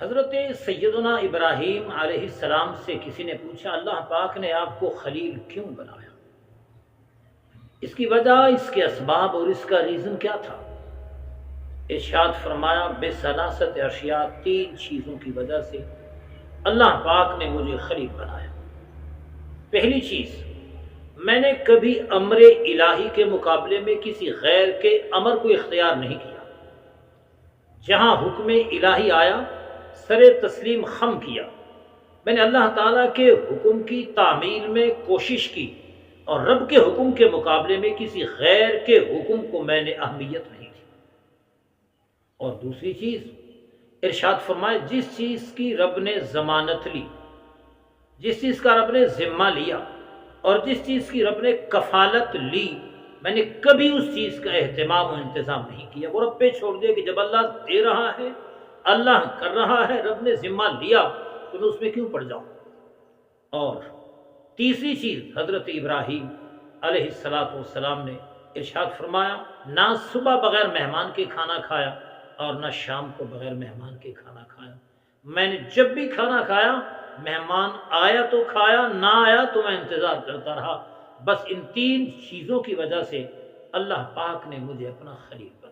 حضرت سیدنا ابراہیم علیہ السلام سے کسی نے پوچھا اللہ پاک نے آپ کو خلیل کیوں بنایا؟ اس کی وجہ، اس کے اسباب اور اس کا ریزن کیا تھا؟ ارشاد فرمایا بے ثلاثت اشیاء، تین چیزوں کی وجہ سے اللہ پاک نے مجھے خلیل بنایا۔ پہلی چیز، میں نے کبھی امر الہی کے مقابلے میں کسی غیر کے امر کو اختیار نہیں کیا۔ جہاں حکم الہی آیا سر تسلیم خم کیا۔ میں نے اللہ تعالیٰ کے حکم کی تعمیل میں کوشش کی اور رب کے حکم کے مقابلے میں کسی غیر کے حکم کو میں نے اہمیت نہیں دی۔ اور دوسری چیز، ارشاد فرمائے جس چیز کی رب نے ضمانت لی، جس چیز کا رب نے ذمہ لیا اور جس چیز کی رب نے کفالت لی، میں نے کبھی اس چیز کا اہتمام و انتظام نہیں کیا۔ وہ رب پہ چھوڑ دیا کہ جب اللہ دے رہا ہے، اللہ کر رہا ہے، رب نے ذمہ لیا تو میں اس میں کیوں پڑ جاؤں۔ اور تیسری چیز، حضرت ابراہیم علیہ السلام نے ارشاد فرمایا نہ صبح بغیر مہمان کے کھانا کھایا اور نہ شام کو بغیر مہمان کے کھانا کھایا۔ میں نے جب بھی کھانا کھایا، مہمان آیا تو کھایا، نہ آیا تو میں انتظار کرتا رہا۔ بس ان تین چیزوں کی وجہ سے اللہ پاک نے مجھے اپنا خلیل بنایا۔